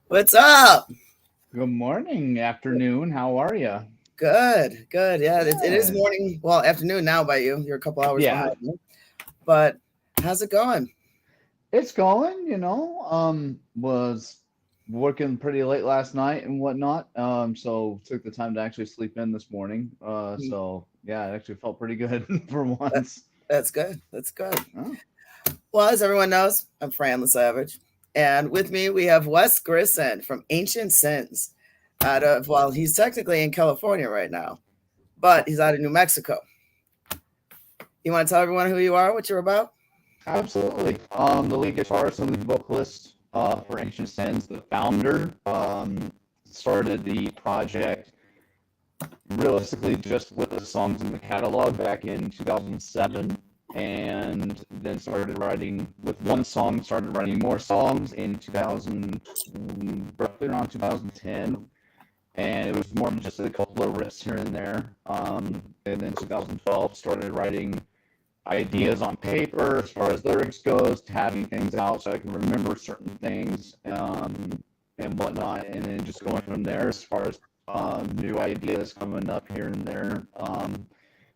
What's up? Good morning, afternoon. How are you? Good, good. Yeah, it is Good. morning. Well, afternoon now by you. You're a couple hours behind Yeah, me. But how's it going? it's going, was working pretty late last night and whatnot. So took the time to actually sleep in this morning. Mm, So yeah, it actually felt pretty good for That, once. that's good. That's good. Oh, Well, as everyone knows, I'm Fran the Savage. And with me, we have Wes Grisson from Ancient Sins. Well, he's technically in California right now, but he's out of New Mexico. You want to tell everyone who you are, what you're about? absolutely. The lead guitarist and lead vocalist for Ancient Sins, the founder, started the project realistically just with the songs in the catalog back in 2007, and then started writing with one song, started writing more songs in 2000, roughly around 2010, and it was more than just a couple of riffs here and there. And then 2012 started writing ideas on paper as far as lyrics goes, having things out so I can remember certain things, and whatnot, and then just going from there as far as new ideas coming up here and there.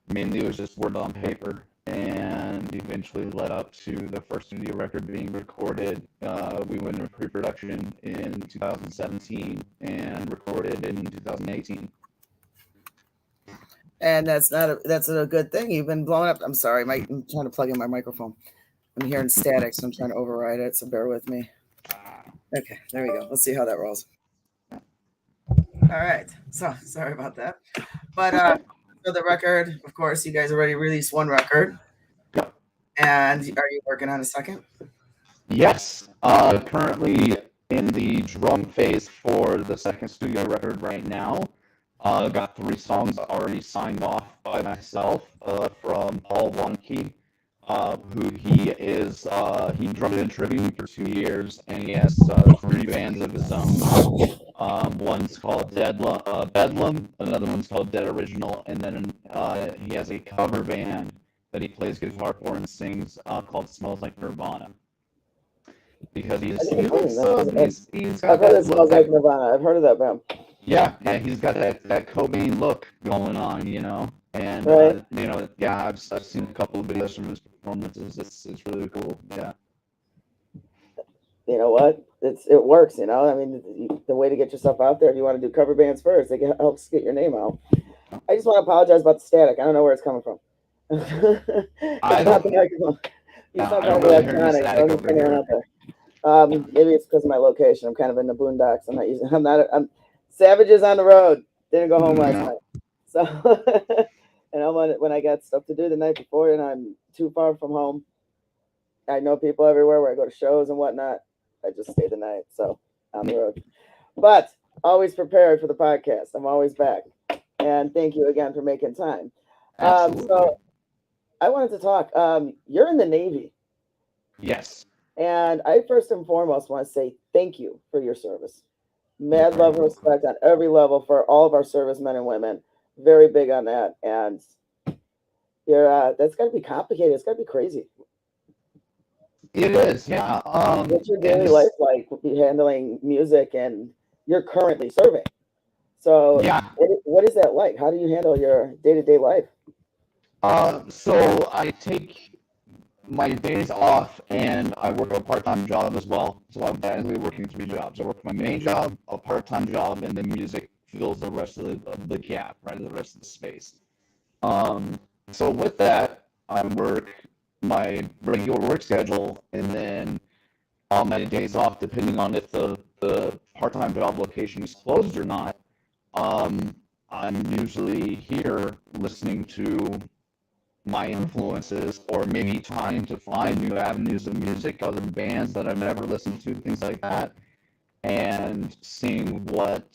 Mainly it was just word on paper, and eventually led up to the first studio record being recorded. We went into pre-production in 2017 and recorded in 2018. And that's a good thing. You've been blowing up. I'm sorry, I'm trying to plug in my microphone. I'm hearing static, so I'm trying to override it. So bear with me. Okay, there we go. Let's see how that rolls. All right. So sorry about that. But for the record, of course, you guys already released one record, Yep. and are you working on a second? Yes, currently in the drum phase for the second studio record right now. Got three songs already signed off by myself from Paul Wonke, who he drummed in Tribune for 2 years, and he has three bands of his own. One's called Bedlam, another one's called Dead Original, and then he has a cover band that he plays guitar for and sings called Smells Like Nirvana because I think it's funny. he's I've got heard it that look smells like that Nirvana. I've heard of that band. yeah, he's got that Cobain look going on, and Right. yeah, I've seen a couple of videos from his performances. It's really cool. Yeah, You know what? It works. I mean, the way to get yourself out there. If you want to do cover bands first, helps get your name out. I just want to apologize about the static. I don't know where it's coming from. I It's not don't the microphone. You yeah, sound I kind don't of really hear any electronic. So static I'm just over putting it here. out there. Maybe it's because of my location. I'm kind of in the boondocks. I'm not using. I'm not. I'm savages on the road. Didn't go home last Yeah, night. So, and I'm on it when I got stuff to do the night before, and I'm too far from home. I know people everywhere where I go to shows and whatnot. I just stay the night. So on the road, but always prepared for the podcast. I'm always back, and thank you again for making time. absolutely. So I wanted to talk. You're in the Navy. Yes, And I first and foremost want to say thank you for your service. you're Mad very love and welcome. respect on every level for all of our servicemen and women. Very big on that. And you're that's got to be complicated. It's got to be crazy. It is, yeah. What's your And daily life this, like with you handling music and you're currently serving? So yeah. what is that like? How do you handle your day to day life? So I take my days off and I work a part-time job as well. So I'm technically working three jobs. I work my main job, a part-time job, and then music fills the rest of the gap, right, the rest of the space. Um, so with that, I work my regular work schedule, and then on my days off, depending on if the part-time job location is closed or not, um, I'm usually here listening to my influences or maybe trying to find new avenues of music, other bands that I've never listened to, things like that, and seeing what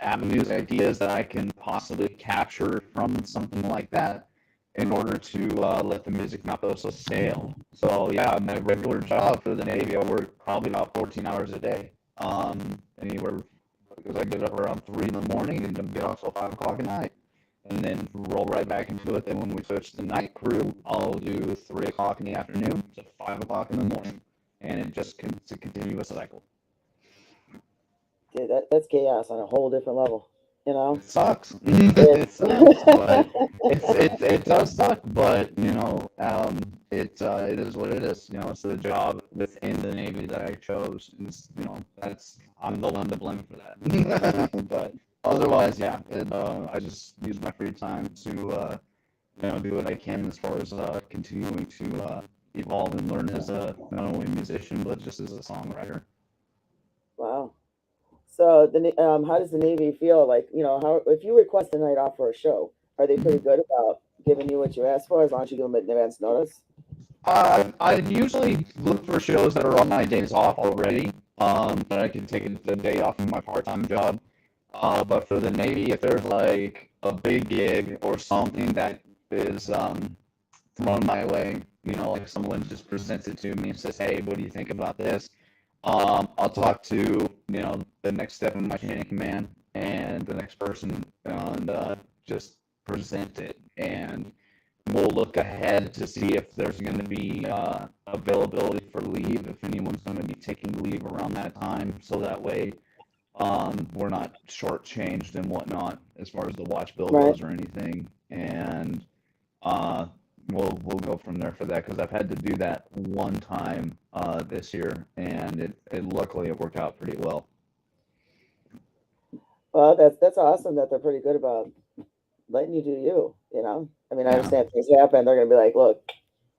avenues, ideas that I can possibly capture from something like that in order to let the music not go so stale. So yeah, my regular job for the Navy, I work probably about 14 hours a day. Anywhere because I get up around 3 in the morning and don't get off till 5 o'clock at night, and then roll right back into it. Then when we switch to night crew, I'll do 3 o'clock in the afternoon to 5 o'clock in the morning. and it just it's a continuous cycle. Dude, that's chaos on a whole different level. You know, It sucks. it, It sucks, but it does suck. But it is what it is. It's the job within the Navy that I chose. It's, that's I'm the one to blame for that. But otherwise, yeah, I just use my free time to do what I can as far as continuing to evolve and learn as a not only musician but just as a songwriter. wow. So how does the Navy feel like? How if you request a night off for a show, are they pretty good about giving you what you ask for as long as you give them an advance notice? I usually look for shows that are on my days off already, that I can take the day off from my part-time job. But for the Navy, if there's like a big gig or something that is thrown my way, like someone just presents it to me and says, "Hey, what do you think about this?" I'll talk to the next step in my chain of command and the next person and just present it, and we'll look ahead to see if there's going to be availability for leave, if anyone's going to be taking leave around that time, so that way we're not shortchanged and whatnot as far as the watch bill Right. goes or anything, and uh, we'll go from there for that, because I've had to do that one time this year, and it luckily it worked out pretty well. Well, that's awesome that they're pretty good about letting you do you. I mean, I Yeah, understand things happen. They're gonna be like, look,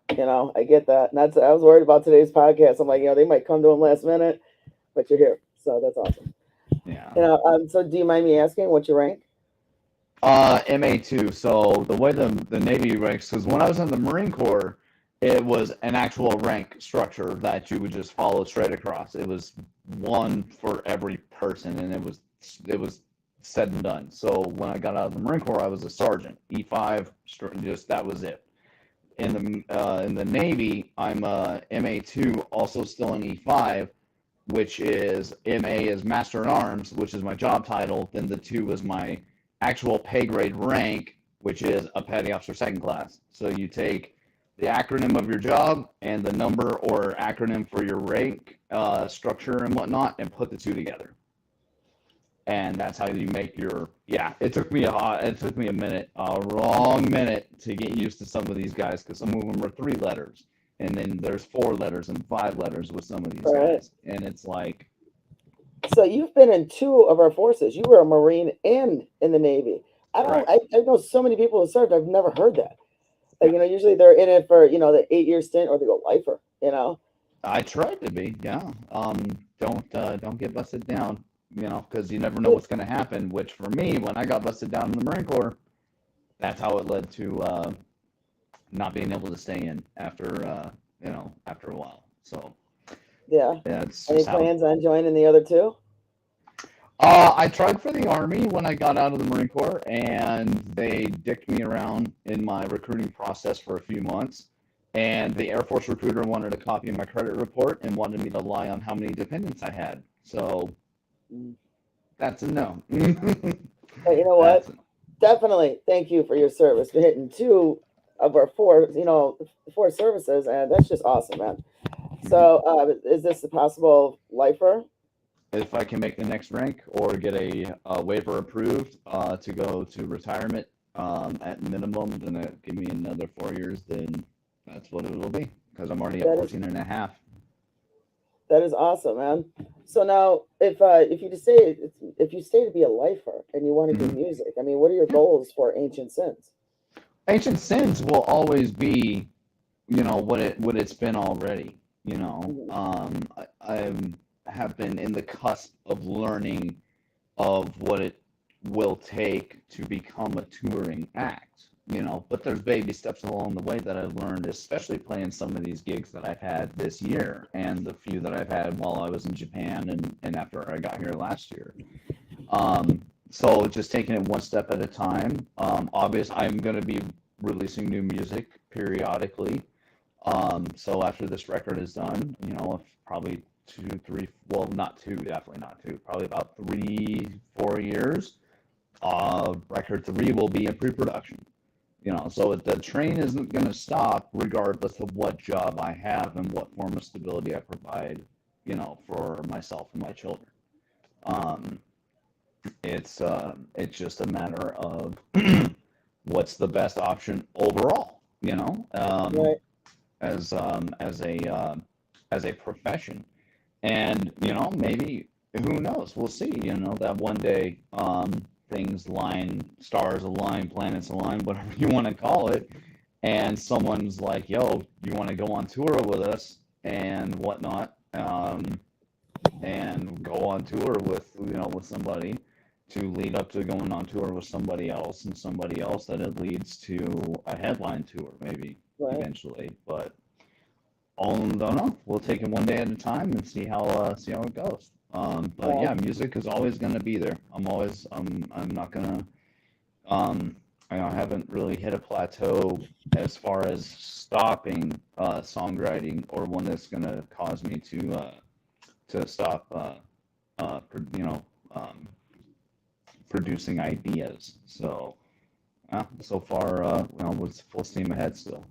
I get that. And I was worried about today's podcast. I'm like, they might come to them last minute, but you're here, so that's awesome. yeah. So do you mind me asking what you rank? MA2. So the way the Navy ranks, because when I was in the Marine Corps, it was an actual rank structure that you would just follow straight across. It was one for every person, and it was said and done. So when I got out of the Marine Corps, I was a sergeant, E5, just that was it. In the Navy, I'm a MA2, also still an E5, which is MA is Master in Arms, which is my job title. Then the 2 is my actual pay grade rank, which is a Petty Officer Second Class. So you take the acronym of your job and the number or acronym for your rank structure and whatnot, and put the 2 together. And that's how you make your. Yeah, it took me a minute, a long minute, to get used to some of these guys, because some of them are 3 letters, and then there's 4 letters and 5 letters with some of these Right. guys, and it's like, So you've been in 2 of our forces. You were a Marine and in the Navy. I don't. correct. I know so many people who served. I've never heard that. Like, Yeah, usually they're in it for the 8-year stint, or they go lifer. I tried to be. Yeah. Don't get busted down. Because you never know what's going to happen. Which for me, when I got busted down in the Marine Corps, that's how it led to not being able to stay in after a while. So Yeah. yeah, it's Any just how. plans on joining the other 2? I tried for the Army when I got out of the Marine Corps, and they dicked me around in my recruiting process for a few months. And the Air Force recruiter wanted a copy of my credit report and wanted me to lie on how many dependents I had. So Mm. that's a no. But you know That's what? Definitely thank you for your service. Been hitting 2 of our 4 services, and that's just awesome, man. So, is this a possible lifer? if I can make the next rank or get a waiver approved to go to retirement at minimum, then it give me another 4 years, then that's what it will be, because I'm already at That is 14 and a half. that is awesome, man. So now, if you stay to be a lifer and you want to do Mhm. music, I mean, what are your Yeah. goals for Ancient Sins? Ancient Sins will always be, what it's been already. Mhm. I have been in the cusp of learning of what it will take to become a touring act. But there's baby steps along the way that I've learned, especially playing some of these gigs that I've had this year and the few that I've had while I was in Japan and after I got here last year. So just taking it one step at a time. Obviously, I'm going to be releasing new music periodically. So after this record is done, probably 2, 3, well, not 2, definitely not 2, probably about 3, 4 years, record 3 will be in pre-production. So the train isn't going to stop regardless of what job I have and what form of stability I provide, for myself and my children. Um, it's just a matter of what's the best option overall, Right. as a profession. And maybe, who knows, we'll see, that one day, things line, stars align, planets align, whatever you want to call it, and someone's like, yo, you want to go on tour with us and whatnot, and go on tour with somebody, to lead up to going on tour with somebody else, and somebody else, that it leads to a headline tour, maybe, Right. eventually. But don't know. We'll take it one day at a time and see how it goes. But Yeah. yeah, music is always going to be there. I'm not gonna. I haven't really hit a plateau as far as stopping songwriting, or one that's going to cause me to stop producing ideas. So so far, was full steam ahead still.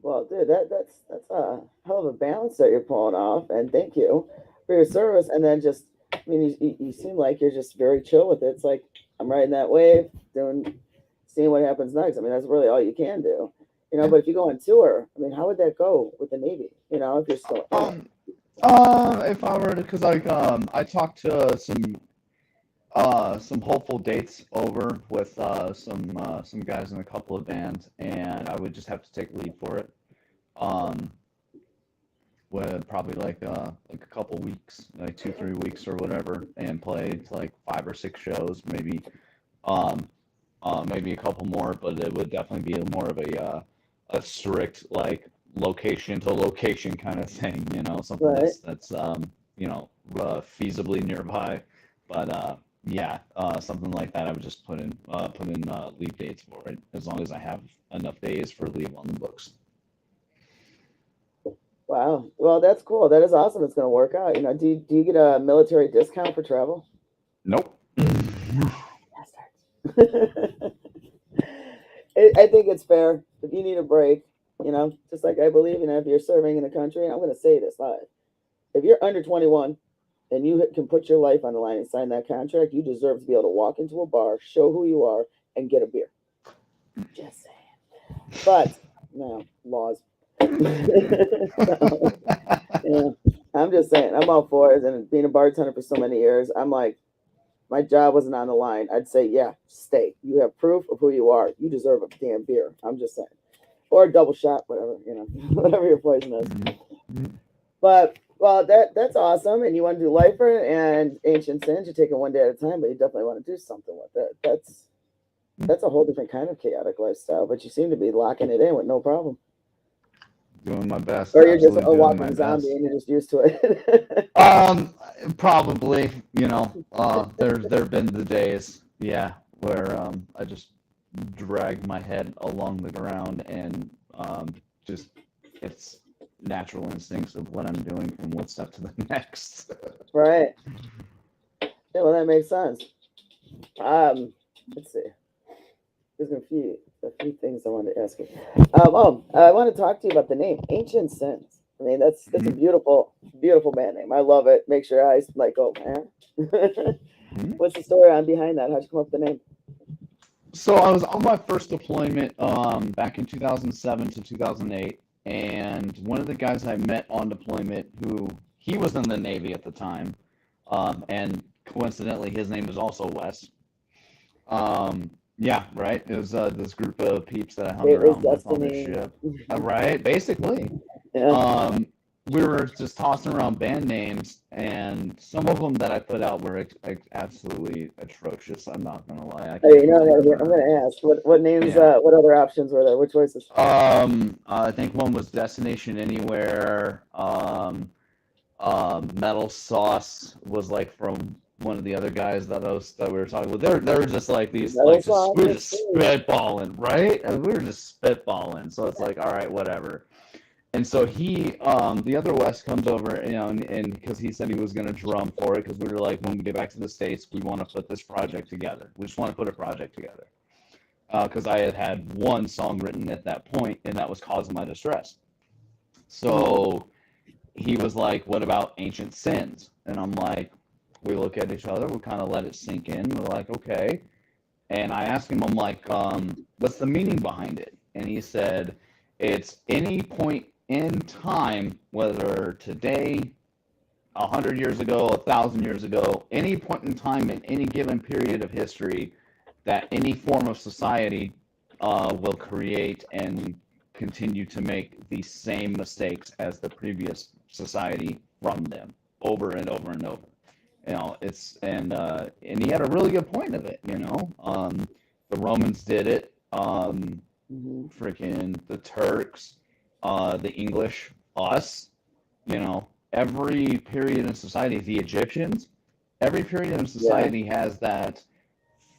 Well, dude, that's a hell of a balance that you're pulling off, and thank you for your service. And then just, I mean, you seem like you're just very chill with it. It's like, I'm riding that wave, seeing what happens next. I mean, that's really all you can do, But if you go on tour, I mean, how would that go with the Navy? If you're still in it. If I were to, because I talked to some hopeful dates over with some guys in a couple of bands, and I would just have to take lead for it. With probably like a couple weeks, like 2-3 weeks or whatever, and play like 5 or 6 shows, maybe a couple more, but it would definitely be more of a strict, like, location to location kind of thing, something Right. that's feasibly nearby. But yeah, something like that, I would just put in leave dates for it, as long as I have enough days for leave on the books. Wow. Well, that's cool. That is awesome. It's going to work out. Do you get a military discount for travel? Nope. I think it's fair. If you need a break, just like I believe, if you're serving in a country, and I'm going to say this live, if you're under 21 and you can put your life on the line and sign that contract, you deserve to be able to walk into a bar, show who you are, and get a beer. Just saying. But no laws. So, yeah, I'm just saying, I'm all for it. And being a bartender for so many years, I'm like, my job wasn't on the line, I'd say, yeah, stay. You have proof of who you are. You deserve a damn beer. I'm just saying. Or a double shot, whatever, whatever your poison is. But, well, that's awesome. And you want to do Lifer and Ancient Sins. You're taking one day at a time, but you definitely want to do something with it. That's a whole different kind of chaotic lifestyle, but you seem to be locking it in with no problem. Doing my best. Or you're just a walking zombie and you're just used to it. Probably, there've been the days, yeah, where I just drag my head along the ground, and just, it's natural instincts of what I'm doing from one step to the next. Right. Yeah, well, that makes sense. Let's see. There's a few things I wanted to ask you. I want to talk to you about the name Ancient Sins. I mean, that's a beautiful, beautiful band name. I love it. Makes your eyes like go, man. What's the story on behind that? How'd you come up with the name? So I was on my first deployment back in 2007 to 2008, and one of the guys I met on deployment, he was in the Navy at the time, and coincidentally his name is also Wes. Yeah, right. It was this group of peeps that I hung around with on the ship. Right, basically. Yeah. We were just tossing around band names, and some of them that I put out were absolutely atrocious. I'm not gonna lie. I'm gonna ask what names. Yeah. What other options were there? What choices? I think one was Destination Anywhere. Metal Sauce was like from one of the other guys that we were talking with. They were just like these, like, we were just spitballing, right? And we were just spitballing. So it's like, all right, whatever. And so the other Wes comes over, and because he said he was going to drum for it, because we were like, when we get back to the States, we want to put this project together. We just want to put a project together. because I had one song written at that point, and that was Cause of My Distress. So he was like, "What about Ancient Sins?" And I'm like, we look at each other, we kind of let it sink in. We're like, okay. And I asked him, I'm like, what's the meaning behind it? And he said, it's any point in time, whether today, 100 years ago, 1,000 years ago, any point in time in any given period of history, that any form of society will create and continue to make the same mistakes as the previous society from them over and over and over. It's and he had a really good point of it. The Romans did it. Freaking the Turks, the English, us. Every period in society, the Egyptians. Every period in society has that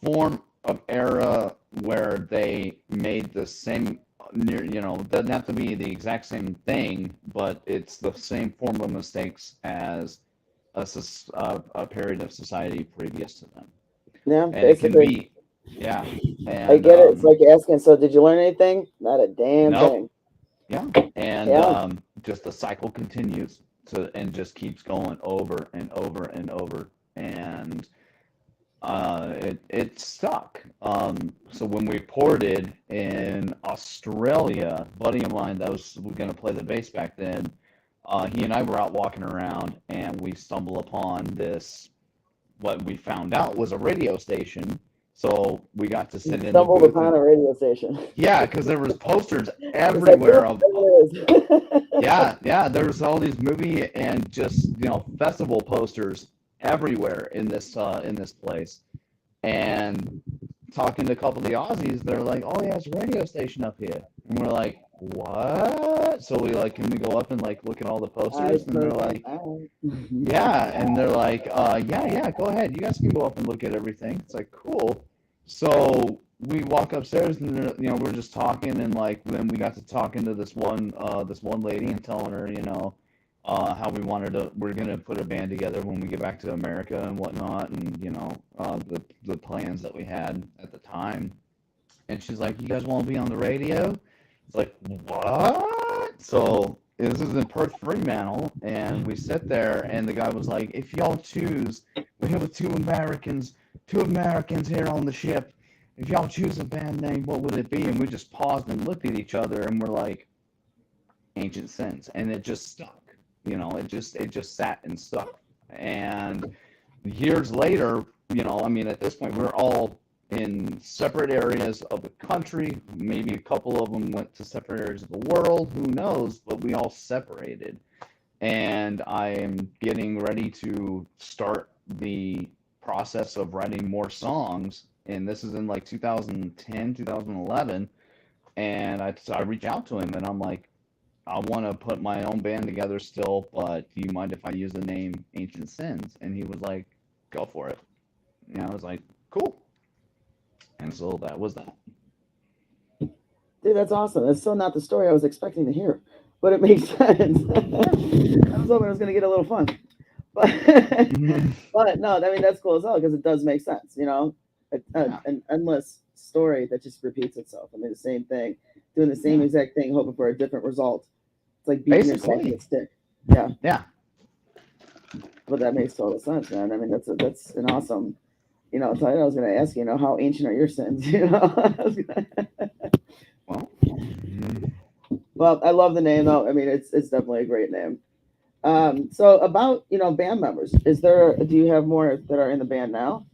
form of era where they made the same. Doesn't have to be the exact same thing, but it's the same form of mistakes as a period of society previous to them. Yeah, And it can basically. be, yeah. I And get it. It's like asking, so did you learn anything? Not a damn nope, thing. yeah. And Yeah. just the cycle continues and just keeps going over and over and over. And it stuck. So when we ported in Australia, a buddy of mine that was going to play the bass back then, he and I were out walking around, and we stumbled upon this. What we found out was a radio station. So we got to sit in the Stumbled booth. upon a radio station. Yeah, because there was posters It's like, everywhere "Yep, of. there it is." Yeah. There was all these movie and just festival posters everywhere in this place. And talking to a couple of the Aussies, they're like, "Oh yeah, it's a radio station up here," and we're like, "What?" So we like, can we go up and like look at all the posters? And they're like, "Yeah," and they're like, "Yeah, go ahead. You guys can go up and look at everything." It's like, cool. So we walk upstairs, and we're just talking, and like then we got to talking to this one lady and telling her, how we're gonna put a band together when we get back to America and whatnot, and the plans that we had at the time. And she's like, "You guys want to be on the radio?" It's like, what? So this is in Perth, Fremantle, and we sit there, and the guy was like, "If y'all choose, we have two Americans here on the ship. If y'all choose a band name, what would it be?" And we just paused and looked at each other, and we're like, Ancient Sins, and it just stuck. It just sat and stuck. And years later, at this point, we're all in separate areas of the country. Maybe a couple of them went to separate areas of the world. Who knows? But we all separated. And I am getting ready to start the process of writing more songs. And this is in like 2010, 2011. And I reach out to him, and I'm like, I want to put my own band together still, but do you mind if I use the name Ancient Sins? And he was like, go for it. And I was like, cool. And so that was that. Dude, that's awesome. That's still not the story I was expecting to hear, but it makes sense. I was hoping it was going to get a little fun. But no, I mean, that's cool as hell because it does make sense, an endless story that just repeats itself. I mean, the same thing, doing the same exact thing, hoping for a different result. It's like beating yourself with a stick. Yeah. Yeah. But that makes total sense, man. I mean, that's an awesome, title. I was going to ask you, how ancient are your sins? Well, I love the name though. I mean, it's definitely a great name. So about band members, do you have more that are in the band now?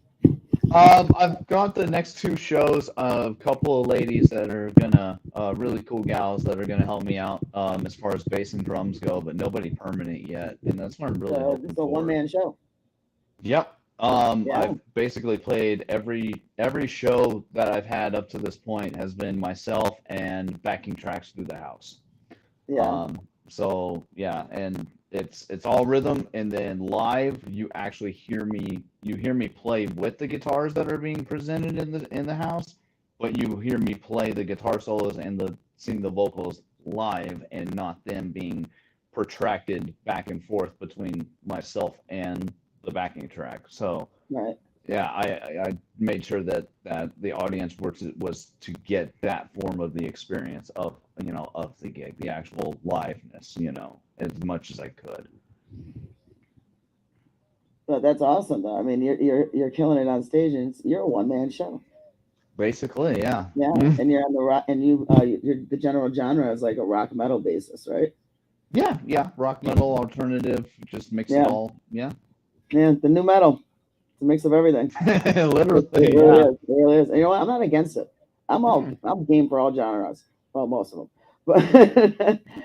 I've got the next two shows, a couple of ladies that are gonna, really cool gals that are gonna help me out, as far as bass and drums go, but nobody permanent yet, and that's what I'm really hoping It's a for. one-man show. Yep. Yeah. I've basically played every show that I've had up to this point has been myself and backing tracks through the house. Yeah. So yeah, and it's all rhythm, and then live you actually hear me play with the guitars that are being presented in the house, but you hear me play the guitar solos and sing the vocals live, and not them being protracted back and forth between myself and the backing track. So Right. yeah, I made sure that the audience was to get that form of the experience of of the gig, the actual liveness, as much as I could. But that's awesome, though. I mean, you're killing it on stage, and you're a one man show. Basically, yeah. Yeah, and you're on the rock, and you're the general genre is like a rock metal basis, right? Yeah, rock metal, alternative, just mix it all. Yeah. Yeah, the new metal. It's a mix of everything. Literally, It yeah. really is. It really is. And you know what? I'm not against it. I'm game for all genres. Well, most of them, but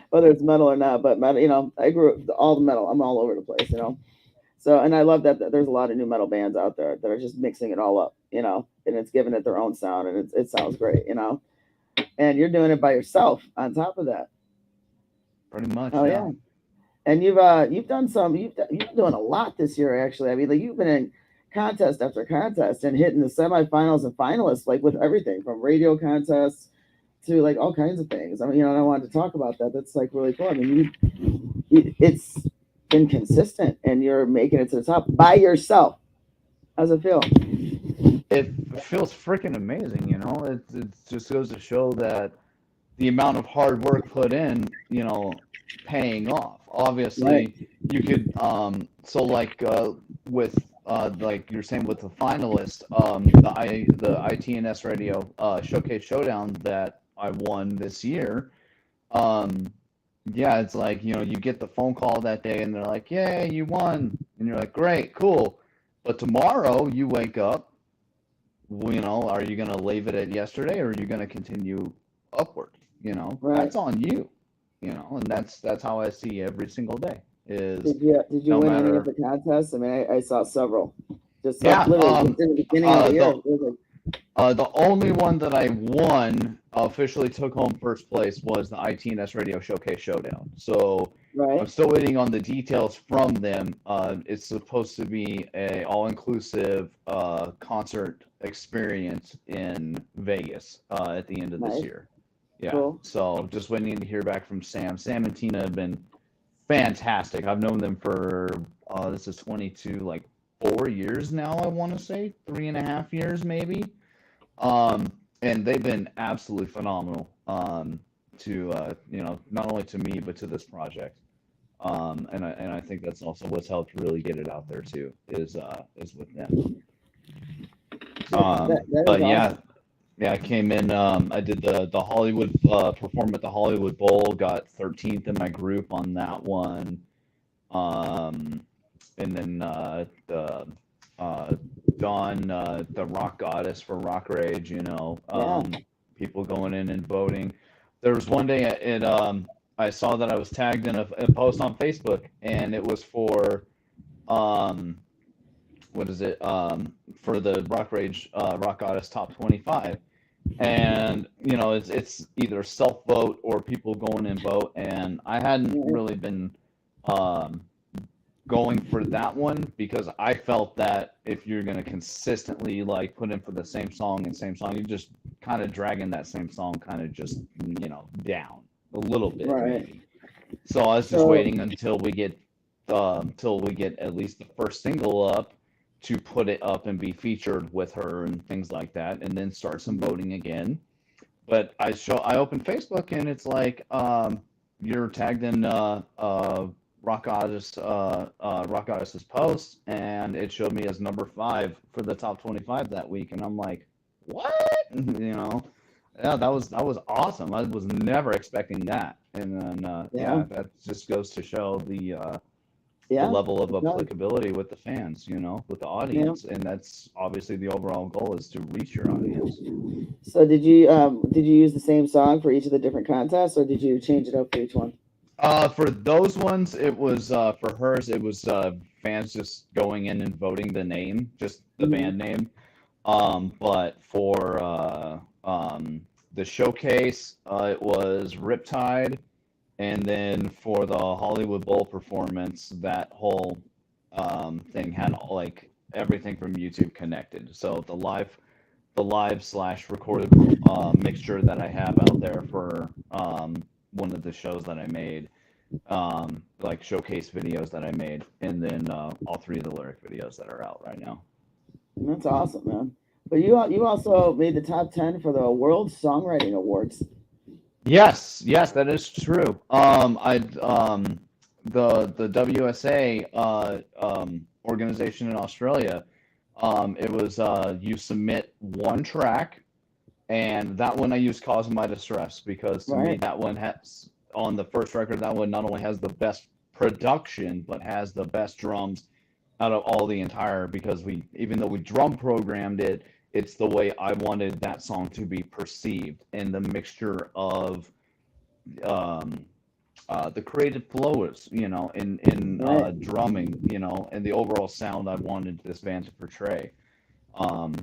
whether it's metal or not. But metal, I grew up all the metal. I'm all over the place, So, and I love that there's a lot of new metal bands out there that are just mixing it all up, and it's giving it their own sound, and it sounds great, And you're doing it by yourself on top of that. Pretty much. Oh yeah. And you've done you've been doing a lot this year, actually. I mean, like, you've been in contest after contest and hitting the semifinals and finalists, like with everything from radio contests to like all kinds of things. I mean, and I wanted to talk about that. That's like really cool. I mean, it's been consistent, and you're making it to the top by yourself. How's it feel? It feels freaking amazing. It just goes to show that the amount of hard work put in, paying off. Obviously, Right. you could so like with like you're saying with the finalist, the ITNS Radio Showcase Showdown that I won this year. Yeah, it's like, you get the phone call that day and they're like, "Yay, you won." And you're like, "Great, cool." But tomorrow you wake up, are you going to leave it at yesterday, or are you going to continue upward? Right. That's on you. And that's how I see every single day. Is Did you no win any matter of the contests? I mean, I saw several. Just Yeah, literally just in the beginning of the year. It was like, the only one that I won, officially took home first place, was the ITNS Radio Showcase Showdown. So I'm right. still waiting on the details from them. It's supposed to be a all-inclusive concert experience in Vegas at the end of this Nice. year. Yeah. Cool. So just waiting to hear back from Sam. Sam and Tina have been fantastic. I've known them for this is 22, like 4 years now, I want to say 3.5 years maybe. And they've been absolutely phenomenal to not only to me but to this project. And I think that's also what's helped really get it out there too, is with them. That is But yeah, awesome. I came in. I did the Hollywood perform at the Hollywood Bowl. Got 13th in my group on that one. And then Dawn, the Rock Goddess for Rock Rage. People going in and voting. There was one day I saw that I was tagged in a post on Facebook, and it was for what is it? For the Rock Rage Rock Goddess Top 25. And it's either self vote or people going and vote, and I hadn't really been going for that one, because I felt that if you're going to consistently like put in for the same song, you're just kind of dragging that same song kind of just down a little bit. Right. Maybe. So I was just waiting until we get at least the first single up to put it up and be featured with her and things like that, and then start some voting again. But I opened Facebook, and it's like you're tagged in Rock Goddess's post, and it showed me as number 5 for the top 25 that week, and I'm like, what? Yeah, that was awesome. I was never expecting that, and then that just goes to show the level of applicability with the fans, with the audience, and that's obviously the overall goal, is to reach your audience. So did you use the same song for each of the different contests, or did you change it up for each one? For those ones, it was for hers. It was fans just going in and voting the name, just the band name. But for the showcase, it was Riptide. And then for the Hollywood Bowl performance, that whole thing had like everything from YouTube connected. So the live / recorded mixture that I have out there for one of the shows that I made, like showcase videos that I made, and then all 3 of the lyric videos that are out right now. That's awesome, man. But you also made the top 10 for the World Songwriting Awards. Yes, yes, that is true. The WSA organization in Australia, it was you submit one track, and that one I used "Cause of My Distress" because to me Right. that one has on the first record that one not only has the best production but has the best drums out of all the entire because we even though we drum programmed it, it's the way I wanted that song to be perceived and the mixture of um, the creative flow is, in Right. drumming, and the overall sound I wanted this band to portray. Um,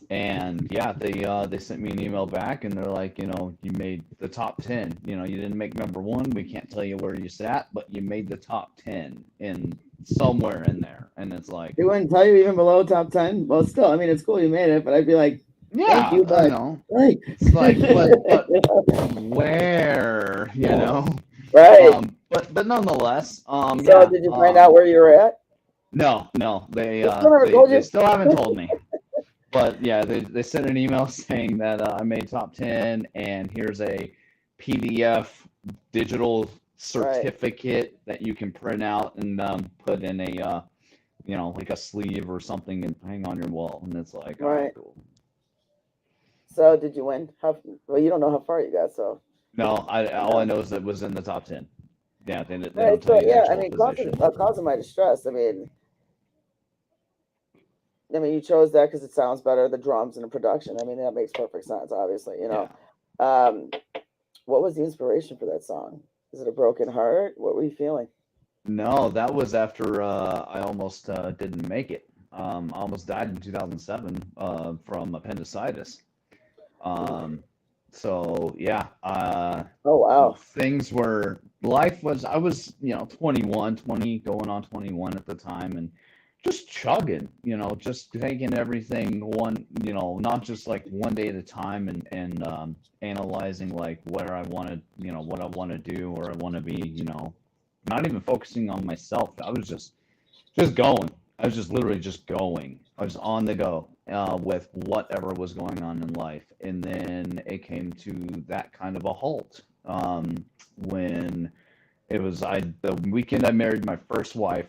and yeah, they sent me an email back and they're like, you made the top 10. You didn't make number one. We can't tell you where you sat, but you made the top 10 in somewhere in there. And it's like, They wouldn't tell you even below top 10. Well, still, I mean, it's cool you made it, but I'd be like, thank yeah, you, I but know. like, It's like, but where, right. But nonetheless, So did you find out where you were at? no, they They still never told they you? still haven't told me. But yeah, they sent an email saying that I made top 10 and here's a PDF digital certificate that you can print out and put in a like a sleeve or something and hang on your wall. And it's like, all right, Right. cool. So did you win? Well, you don't know how far you got, so. No, all I know is it was in the top 10. Yeah, they don't Right, tell so you the yeah, I actual mean, position. cause of my distress. I mean, you chose that because it sounds better, the drums and the production. I mean, that makes perfect sense, obviously, Yeah. What was the inspiration for that song? Is it a broken heart? What were you feeling? No, that was after I almost didn't make it. I almost died in 2007 from appendicitis. So yeah, Oh, wow. life was, I was, 21, 20, going on 21 at the time and just chugging, just taking everything one, not just like one day at a time and analyzing like where I wanted, what I want to do or I want to be, not even focusing on myself. I was just going. I was just literally just going. I was on the go with whatever was going on in life, and then it came to that kind of a halt when it was the weekend I married my first wife,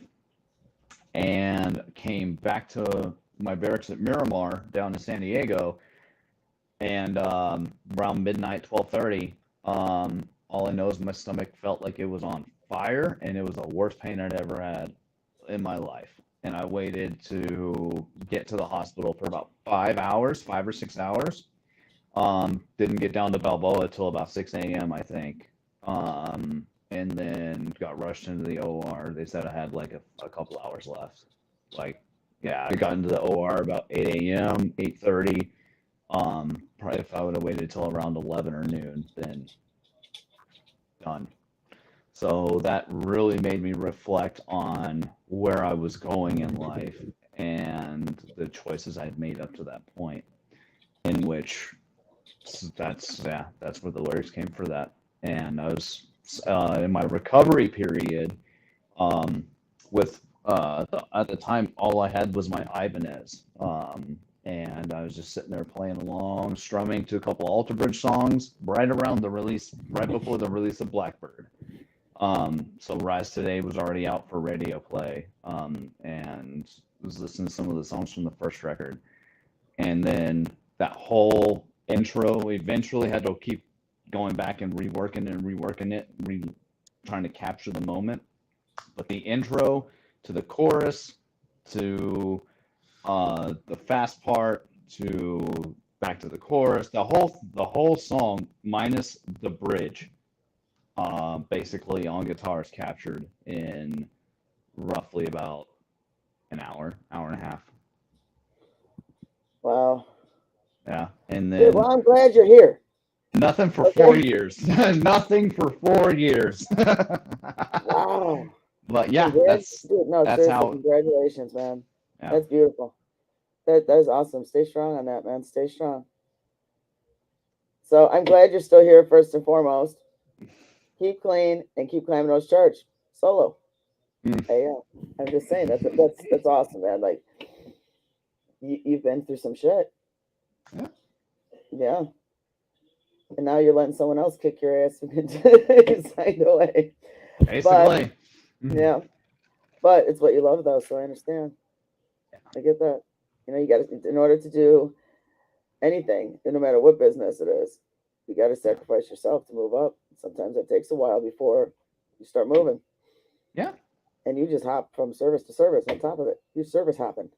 and came back to my barracks at Miramar down in San Diego, and around midnight, 12:30, all I know is my stomach felt like it was on fire, and it was the worst pain I'd ever had in my life. And I waited to get to the hospital for about 5 hours, 5 or 6 hours. Didn't get down to Balboa till about 6 a.m., I think. And then got rushed into the OR. They said I had like a couple hours left. Like, yeah, I got into the OR about 8 a.m., 8:30. Probably if I would have waited till around 11 or noon, then done. So that really made me reflect on where I was going in life and the choices I'd made up to that point, in which that's where the lyrics came for that. And I was in my recovery period with at the time all I had was my Ibanez. And I was just sitting there playing along, strumming to a couple Alter Bridge songs right before the release of Blackbird. So Rise Today was already out for radio play, and was listening to some of the songs from the first record. And then that whole intro eventually had to keep going back and reworking it, trying to capture the moment. But the intro to the chorus to the fast part to back to the chorus, the whole song minus the bridge, basically on guitar is captured in roughly about an hour and a half. Wow. Yeah, and Dude, then well, I'm glad you're here. nothing for Okay. 4 years. Nothing for 4 years. Wow. But yeah, Dude, that's seriously, how. congratulations, man. Yeah. That's beautiful. That is awesome. Stay strong on that, man. Stay strong. So I'm glad you're still here, first and foremost. Keep clean and keep climbing those charts. Solo. Mm. Hey, yeah. I'm just saying that's awesome, man. Like, you've been through some shit. Yeah. Yeah. And now you're letting someone else kick your ass inside away. Basically. Yeah. But it's what you love, though, so I understand. I get that. You know, you got to, in order to do anything, no matter what business it is, you got to sacrifice yourself to move up. Sometimes it takes a while before you start moving. Yeah. And you just hop from service to service on top of it. You service hopping.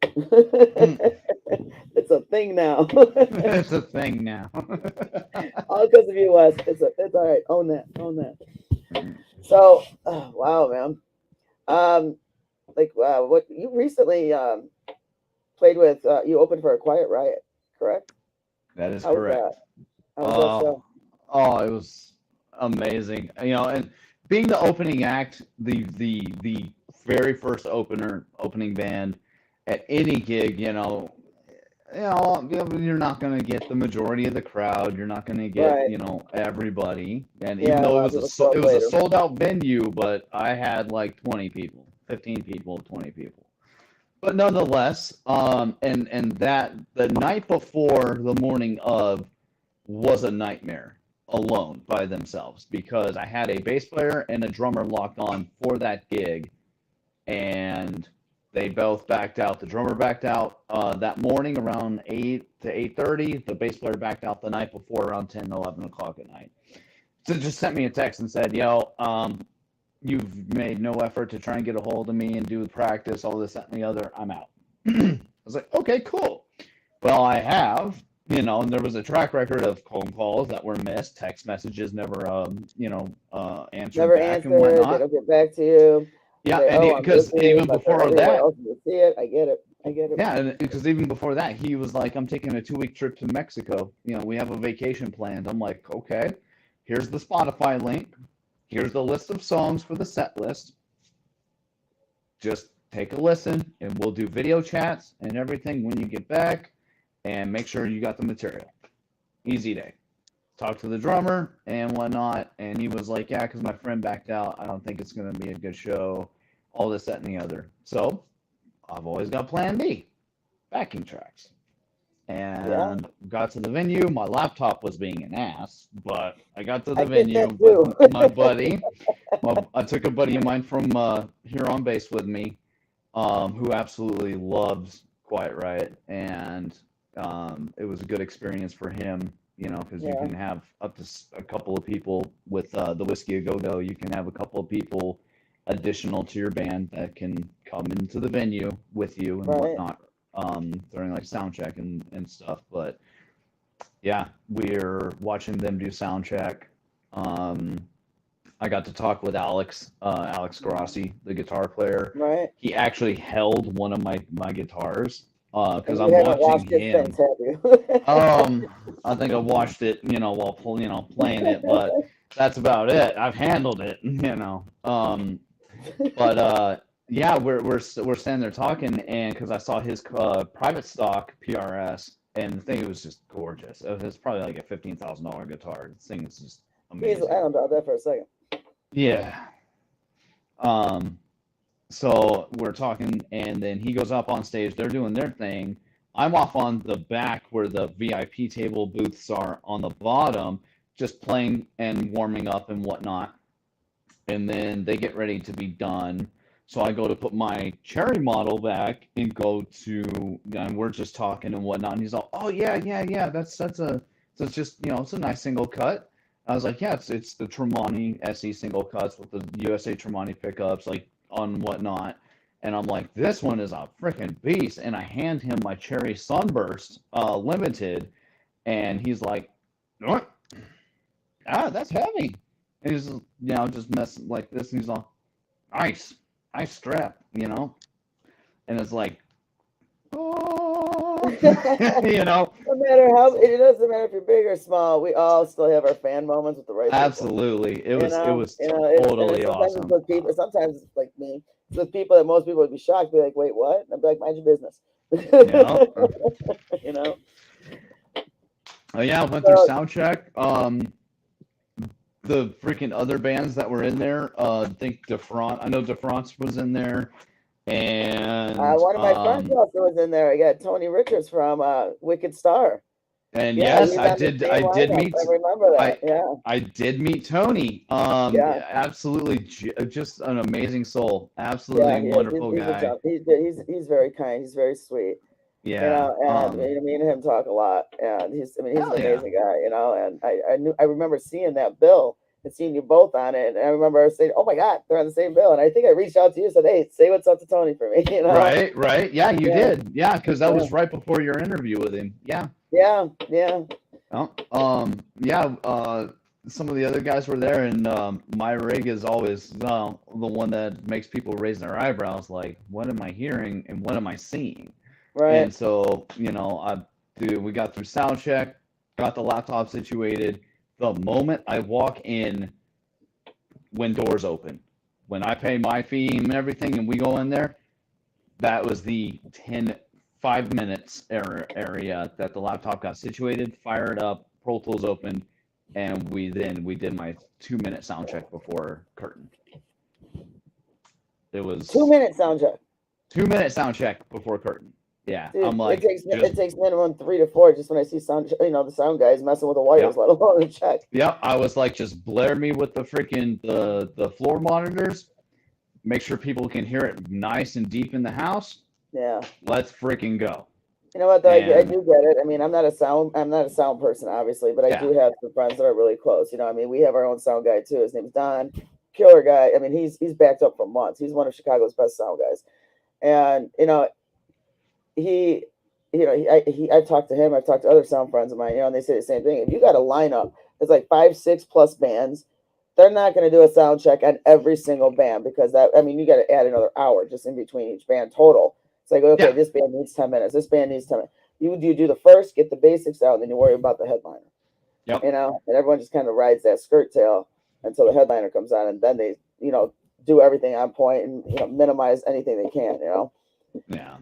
It's a thing now. It's a thing now. All because of you, Wes. It's all right. Own that. Own that. So, wow, man. What you recently played with? You opened for a Quiet Riot, correct? That is How was correct. that? How was that show? Oh, it was amazing. You know, and being the opening act, the very first opening band at any gig, you're not going to get the majority of the crowd. You're not going to get, Right. Everybody. And Yeah, even though a it lot was of people show up it was a later. sold out venue, but I had like 20 people, 15 people, 20 people. But nonetheless, and that the night before the morning of was a nightmare alone by themselves, because I had a bass player and a drummer locked on for that gig, and they both backed out. The drummer backed out that morning around 8 to 8:30. The bass player backed out the night before around 10, 11 o'clock at night. So just sent me a text and said, you've made no effort to try and get a hold of me and do practice, all this, that, and the other. I'm out. I was like, okay, cool. Well, I have, and there was a track record of phone calls that were missed, text messages never, answered Never back answered. and They whatnot. don't get back to you. Yeah, Say, and I'm because busy, even but before everyone that, else will see it. I get it. yeah, because even before that, he was like, I'm taking a 2-week trip to Mexico. We have a vacation planned. I'm like, okay, here's the Spotify link. Here's the list of songs for the set list. Just take a listen, and we'll do video chats and everything when you get back, and make sure you got the material. Easy day. Talk to the drummer and whatnot, and he was like, yeah, because my friend backed out. I don't think it's going to be a good show. All this, that, and the other. So I've always got plan B, backing tracks. And got to the venue. My laptop was being an ass, but I got to the venue with my buddy. I took a buddy of mine from here on base with me, who absolutely loves Quiet Riot, and it was a good experience for him, because you can have up to a couple of people with the Whiskey A Go Go. You can have a couple of people additional to your band that can come into the venue with you and whatnot during like sound check and stuff. But yeah, we're watching them do sound check. I got to talk with Alex Grossi, the guitar player. Right. He actually held one of my guitars because I'm watching him. Things, have you? I think I watched it, while playing it, but that's about it. I've handled it, But yeah, we're standing there talking, and because I saw his private stock PRS, and the thing was just gorgeous. It was probably like a $15,000 guitar. The thing is just amazing. I don't doubt that for a second. Yeah. So we're talking, and then he goes up on stage. They're doing their thing. I'm off on the back where the VIP table booths are on the bottom, just playing and warming up and whatnot. And then they get ready to be done. So I go to put my Cherry model back and and we're just talking and whatnot. And he's all, oh yeah, that's it's just, it's a nice single cut. I was like, yeah, it's the Tremonti SE single cuts with the USA Tremonti pickups, like on whatnot. And I'm like, this one is a freaking beast. And I hand him my Cherry Sunburst Limited, and he's like, what? That's heavy. And he's, just messing like this, and he's all, nice strap, And it's like, oh, No matter how, it doesn't matter if you're big or small. We all still have our fan moments with the right people. Absolutely. It was totally awesome. Sometimes it's like me. It's with people that most people would be shocked, be like, wait, what? And I'd be like, mind your business. Yeah, I went through sound check. The freaking other bands that were in there, I think DeFrance was in there. And one of my friends also was in there. I got Tony Richards from Wicked Star. and Yeah, yes, he's I on the did. same I did lineup. meet. I remember that. I did meet Tony. Yeah. Absolutely, just an amazing soul. Yeah, Absolutely he is. wonderful He's a guy. tough. He's very kind. He's very sweet. You Yeah. know, and me and him talk a lot, and he's an Hell yeah. amazing guy, you know, and I remember seeing that bill and seeing you both on it, and I remember saying, oh my God, they're on the same bill, and I think I reached out to you and said, hey, say what's up to Tony for me, you know. Right. Yeah, you Yeah. did. Yeah, because that was right before your interview with him. Yeah. Yeah. Some of the other guys were there, and my rig is always the one that makes people raise their eyebrows, like, what am I hearing and what am I seeing? Right. And so, we got through sound check, got the laptop situated. The moment I walk in, when doors open, when I pay my fee and everything, and we go in there, that was the 5 minutes area that the laptop got situated, fired up, Pro Tools opened, and we did my 2-minute sound check before curtain. It was 2-minute sound check. 2-minute sound check before curtain. Yeah, Dude, I'm like, it takes minimum 3 to 4 just when I see the sound guys messing with the wires, let alone a check. Yep, I was like, just blare me with the freaking the floor monitors. Make sure people can hear it nice and deep in the house. Yeah. Let's freaking go. You know what though, I do get it. I mean, I'm not a sound person, obviously, but I do have some friends that are really close. You know, I mean, we have our own sound guy too. His name's Don, killer guy. I mean, he's backed up for months. He's one of Chicago's best sound guys, and I've talked to him. I've talked to other sound friends of mine. And they say the same thing. If you got a lineup, it's like 5, 6+ bands. They're not going to do a sound check on every single band because you got to add another hour just in between each band total. It's like, okay, this band needs 10 minutes. This band needs 10 minutes. You do the first, get the basics out, and then you worry about the headliner. Yep. And everyone just kind of rides that skirt tail until the headliner comes on, and then they, do everything on point and minimize anything they can. Yeah.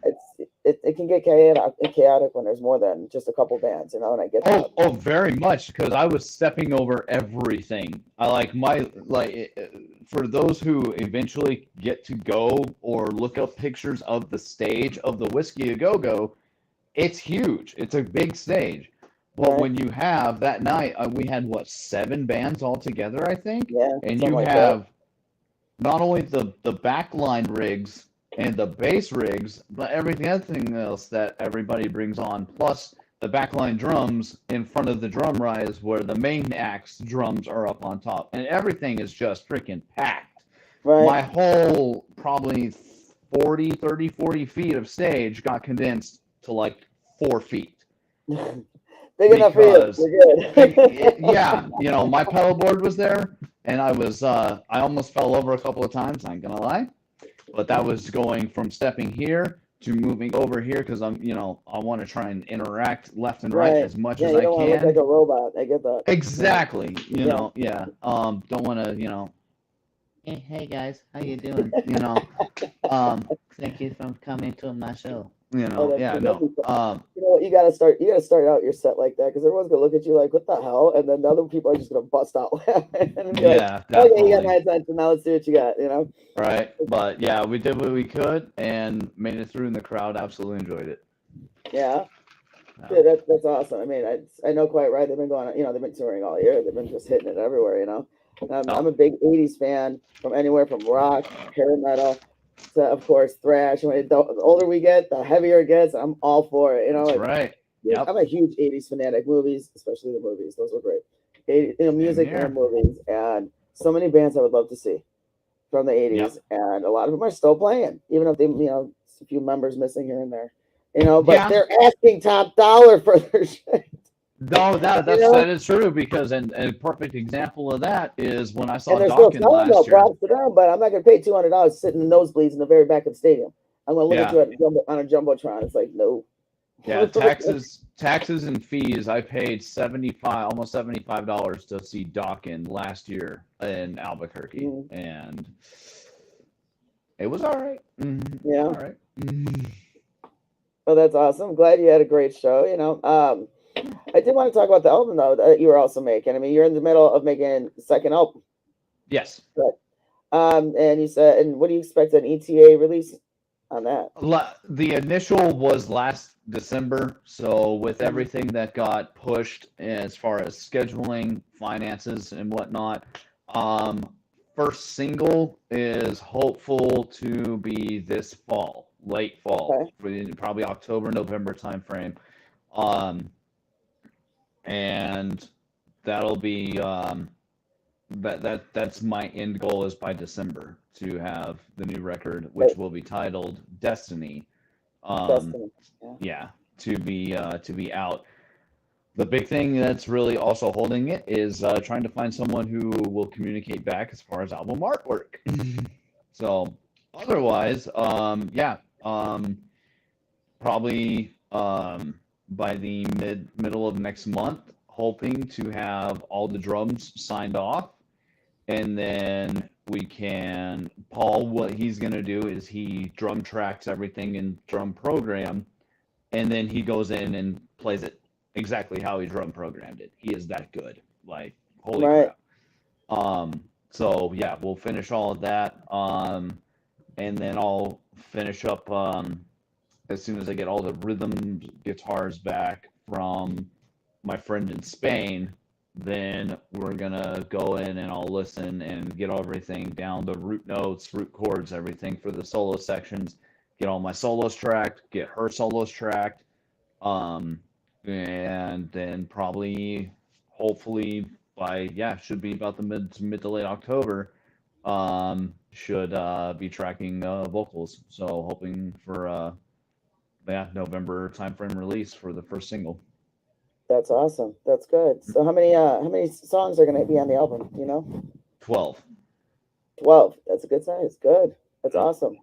It can get chaotic when there's more than just a couple bands, and I get that. Oh, very much, because I was stepping over everything. For those who eventually get to go or look up pictures of the stage of the Whiskey A Go-Go, it's huge. It's a big stage. But when you have that night, we had 7 bands all together, I think. Yeah. And you have not only the backline rigs and the bass rigs, but everything else that everybody brings on, plus the backline drums in front of the drum rise where the main act's drums are up on top. And everything is just freaking packed. Right. My whole probably 40 feet of stage got condensed to like 4 feet. Big enough for you. You're good. Yeah, my pedal board was there, and I almost fell over a couple of times, I ain't gonna lie. But that was going from stepping here to moving over here because I want to try and interact left and right as much as I can. Don't want to look like a robot. I get that. Exactly. Don't want to, hey guys, how you doing? Thank you for coming to my show. You know what? You gotta start out your set like that because everyone's gonna look at you like, what the hell? And then the other people are just gonna bust out laughing. And be okay, you got my attention. Now let's see what you got. Right, but yeah, we did what we could and made it through, and the crowd absolutely enjoyed it. Yeah. Dude, that's awesome. I mean, I know quite right. They've been going, they've been touring all year. They've been just hitting it everywhere. I'm a big '80s fan, from anywhere from rock, hair metal, to, of course, thrash. The older we get, the heavier it gets. I'm all for it. That's right. Yep. I'm a huge '80s fanatic. Movies, especially the movies, those were great. Music and movies, and so many bands I would love to see from the '80s, and a lot of them are still playing, even if they, a few members missing here and there. But they're asking top dollar for their shit. No, that is true, because and a perfect example of that is when I saw Dawkins last year. Props to them, but I'm not going to pay $200 sitting in the nosebleeds in the very back of the stadium. I'm going to look at you on a jumbotron. It's like, no. Yeah, taxes and fees. I paid almost $75 to see Dawkins last year in Albuquerque, and it was all right. Yeah, all right. Well, that's awesome. I'm glad you had a great show. I did want to talk about the album though that you were also making. I mean, you're in the middle of making the second album. Yes. But, and you said, and what do you expect an ETA release on that? The initial was last December, so with everything that got pushed as far as scheduling, finances, and whatnot, first single is hopeful to be this fall, late fall, probably October, November timeframe, and that'll be that's my end goal is by December to have the new record, which will be titled Destiny. Destiny. Yeah, to be out. The big thing that's really also holding it is trying to find someone who will communicate back as far as album artwork. So otherwise, probably by the middle of next month, hoping to have all the drums signed off, and then Paul, what he's going to do is he drum tracks everything in Drum Program, and then he goes in and plays it exactly how he drum programmed it. He is that good. Like, holy crap. So yeah, we'll finish all of that. And then I'll finish up as soon as I get all the rhythm guitars back from my friend in Spain. Then we're gonna go in and I'll listen and get everything down, the root notes, root chords, everything for the solo sections, get all my solos tracked, get her solos tracked, and then probably, hopefully should be about the mid to late October, should be tracking vocals. So hoping for November timeframe release for the first single. That's awesome. That's good. So how many songs are going to be on the album? You know, 12. 12. That's a good size. Good. That's awesome.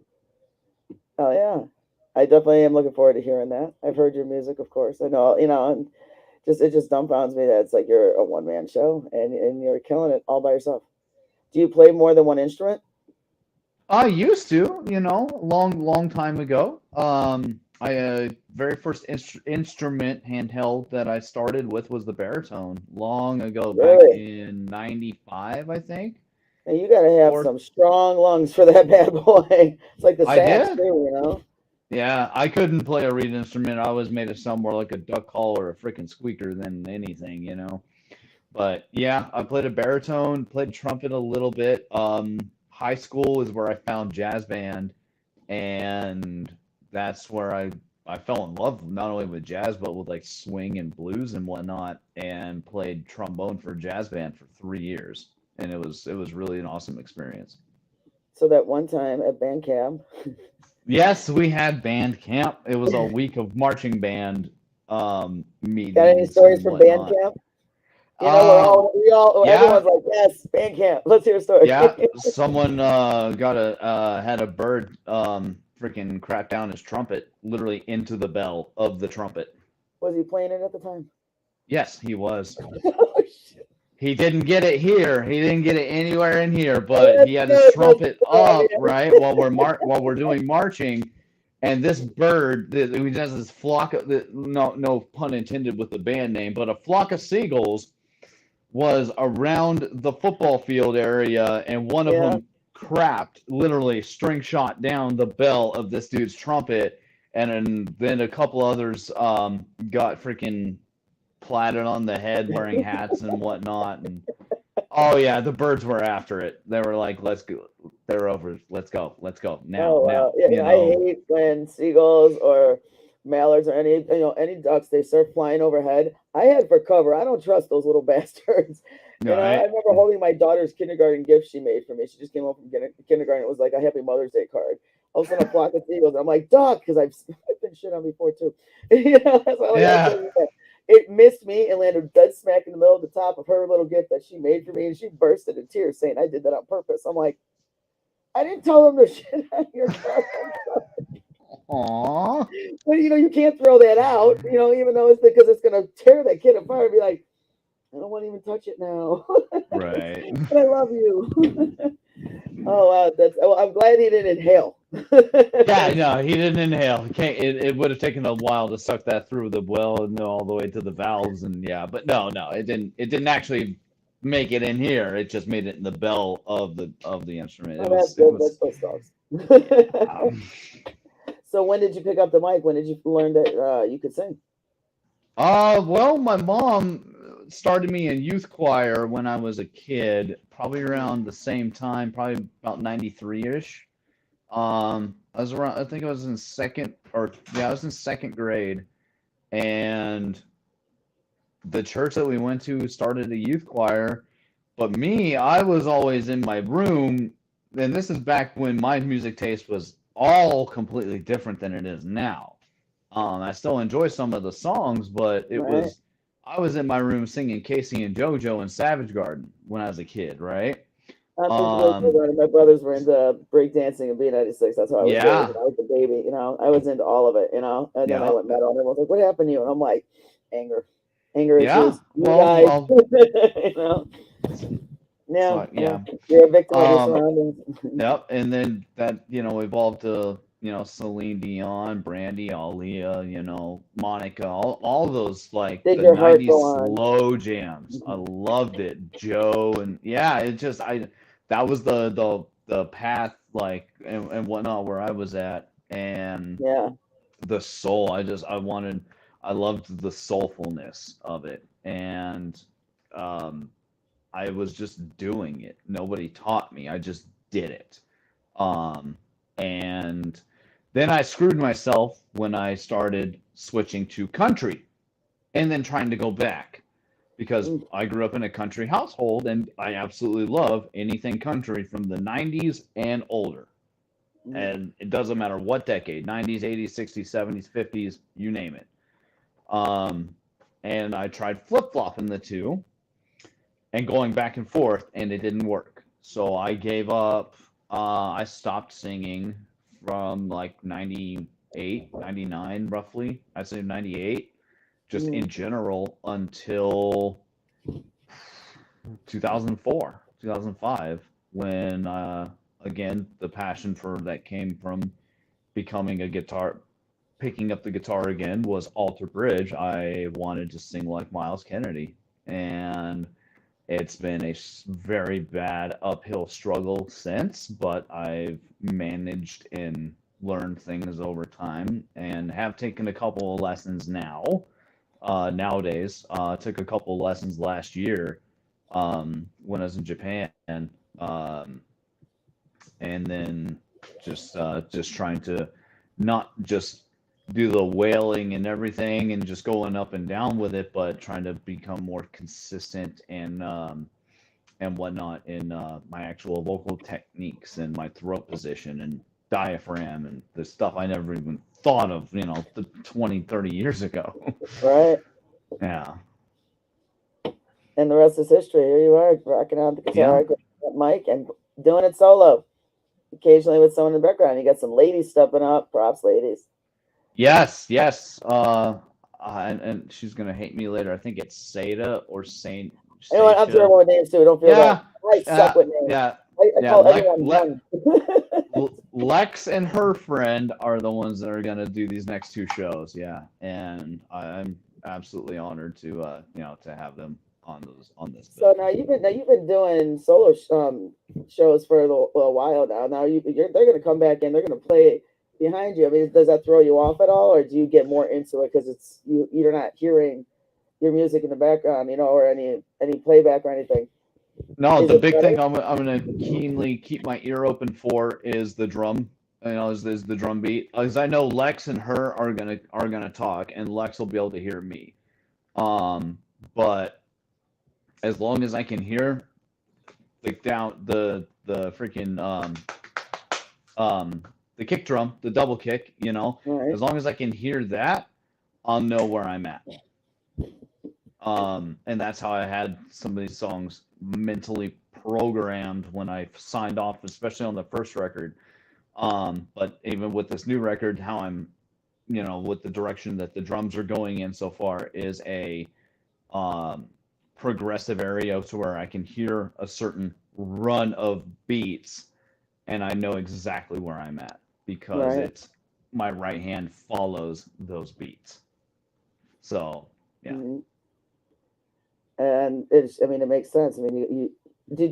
Oh yeah, I definitely am looking forward to hearing that. I've heard your music, of course. I know, and it just dumbfounds me that it's like you're a one-man show and you're killing it all by yourself. Do you play more than one instrument? I used to, long time ago. I very first instrument handheld that I started with was the baritone long ago, back in '95, I think. And you got to have some strong lungs for that bad boy. It's like the sax too, Yeah, I couldn't play a reed instrument. I always made it sound more like a duck call or a freaking squeaker than anything, But yeah, I played a baritone, played trumpet a little bit. High school is where I found jazz band, and that's where I fell in love not only with jazz but with like swing and blues and whatnot, and played trombone for jazz band for 3 years, and it was really an awesome experience. So that one time at band camp. Yes, we had band camp. It was a week of marching band meetings. Got any stories from band camp? Everyone's like, yes, band camp. Let's hear a story. Yeah, someone had a bird freaking crap down his trumpet, literally into the bell of the trumpet. Was he playing it at the time? Yes, he was. He didn't get it here. He didn't get it anywhere in here, but he had his trumpet up, right, while we're doing marching, and this bird, he has this flock of, no pun intended with the band name, but a flock of seagulls was around the football field area, and one of them crapped, literally string shot down the bell of this dude's trumpet, and then a couple others got freaking platted on the head wearing hats and whatnot. And oh yeah, the birds were after it. They were like, let's go. They're over. Let's go now. Yeah, I hate when seagulls or mallards or any ducks, they start flying overhead. I head for cover. I don't trust those little bastards. I remember holding my daughter's kindergarten gift she made for me. She just came home from kindergarten. It was like a Happy Mother's Day card. I was in a flock of seagulls. I'm like, duck, because I've been shit on before too. It missed me and landed dead smack in the middle of the top of her little gift that she made for me, and she burst into tears saying I did that on purpose. I'm like, I didn't tell them to shit on your car. Aww. But you can't throw that out, even though it's because it's gonna tear that kid apart and be like, I don't want to even touch it now. Right. But I love you. Oh wow, I'm glad he didn't inhale. Yeah, no, he didn't inhale. It would have taken a while to suck that through the well and all the way to the valves, and but no, it didn't actually make it in here. It just made it in the bell of the instrument. That's good. That's dogs. So when did you pick up the mic? When did you learn that you could sing? Well, my mom started me in youth choir when I was a kid, probably around the same time, probably about 93-ish. I was around, I think I was in I was in second grade, and the church that we went to started a youth choir. But me, I was always in my room, and this is back when my music taste was all completely different than it is now. I still enjoy some of the songs, but Right. I was in my room singing Casey and JoJo and Savage Garden when I was a kid, right? I'm familiar with Um, it. My brothers were into breakdancing and B96. That's how I was raised. yeah, I was a baby, I was into all of it, and then I yeah, went metal, and everyone's like, "What happened to you?" And I'm like, "Anger, anger yeah. issues, you guys." Well, you know, so yeah, yeah. you're a victim of your Um, surroundings. Yep, and then that, evolved to, Celine Dion, Brandy, Aaliyah, Monica, all those like Did the your heart go 90s on? slow jams. I loved it. Joe and yeah, it just that was the path like and whatnot where I was at and Yeah, the soul. I loved the soulfulness of it. And um I was just doing it. Nobody taught me. I just did it. Um, and then I screwed myself when I started switching to country and then trying to go back because mm, I grew up in a country household and I absolutely love anything country from the 90s and older. mm. And it doesn't matter what decade, 90s, 80s, 60s, 70s, 50s, you name it. Um, and I tried flip flopping the two and going back and forth, and it didn't work. So I gave up. I stopped singing from like 98, 99, roughly. I'd say 98, just in Mm. general, until 2004, 2005, when, again, the passion for that came from becoming a guitar, picking up the guitar again was Alter Bridge. I wanted to sing like Miles Kennedy. And it's been a very bad uphill struggle since, but I've managed and learned things over time and have taken a couple of lessons now. Nowadays, took a couple of lessons last year when I was in Japan, um, and then just trying to not just do the wailing and everything and just going up and down with it, but trying to become more consistent and whatnot in my actual vocal techniques and my throat position and diaphragm and the stuff I never even thought of, 20, 30 years ago. Right. Yeah. And the rest is history. Here you are, rocking out the Yeah. guitar, that mic, and doing it solo. Occasionally with someone in the background. You got some ladies stepping up. Props, ladies. Yes, yes. And she's gonna hate me later. I think it's Seda or Saint You know what? I'm Seisha. terrible with names too. Don't feel bad. Yeah, I suck with names. yeah, I yeah. call everyone one. Lex and her friend are the ones that are gonna do these next two shows. Yeah, and I'm absolutely honored to to have them on this So bill. now you've been doing solo shows for a while now. Now they're gonna come back and they're gonna play behind you. I mean, does that throw you off at all, or do you get more into it because you're not hearing your music in the background, or any playback or anything? No, Is the it big better? thing I'm gonna keenly keep my ear open for is the drum. Is the drum beat, because I know Lex and her are gonna talk, and Lex will be able to hear me. But as long as I can hear like down the freaking the kick drum, the double kick, All right. as long as I can hear that, I'll know where I'm at. And that's how I had some of these songs mentally programmed when I signed off, especially on the first record. But even with this new record, how I'm, with the direction that the drums are going in so far is a um, progressive area to where I can hear a certain run of beats and I know exactly where I'm at because Right. it's my right hand follows those beats. So yeah. Mhm. And I mean, it makes sense. I mean,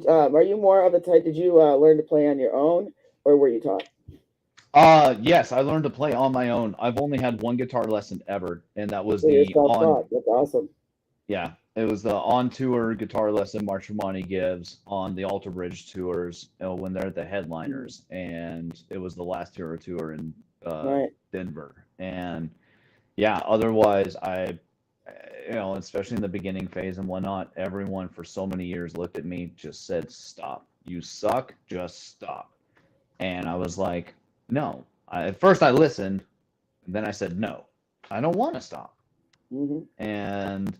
are you more of the type? Did you learn to play on your own, or were you taught? Yes, I learned to play on my own. I've only had one guitar lesson ever, and that was So you're the on. self-taught. That's awesome. Yeah, it was the on tour guitar lesson Mark Tremonti gives on the Alter Bridge tours, when they're the headliners, and it was the last Hero tour in Right. Denver. And yeah, otherwise, especially in the beginning phase and whatnot, everyone for so many years looked at me, just said, "Stop. You suck. Just stop." And I was like, "No." At first, I listened, and then I said, "No, I don't want to stop." Hmm. And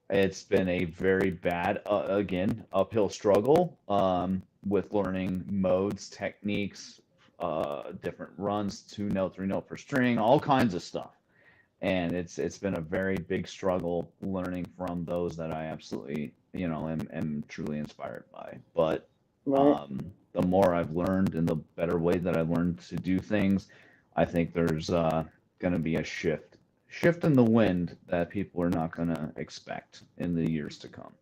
it's been a very bad, again, uphill struggle, with learning modes, techniques, different runs, 2 note, 3 note per string, all kinds of stuff. And it's been a very big struggle learning from those that I absolutely, am truly inspired by. But Right. the more I've learned and the better way that I've learned to do things, I think there's going to be a shift in the wind that people are not going to expect in the years to come.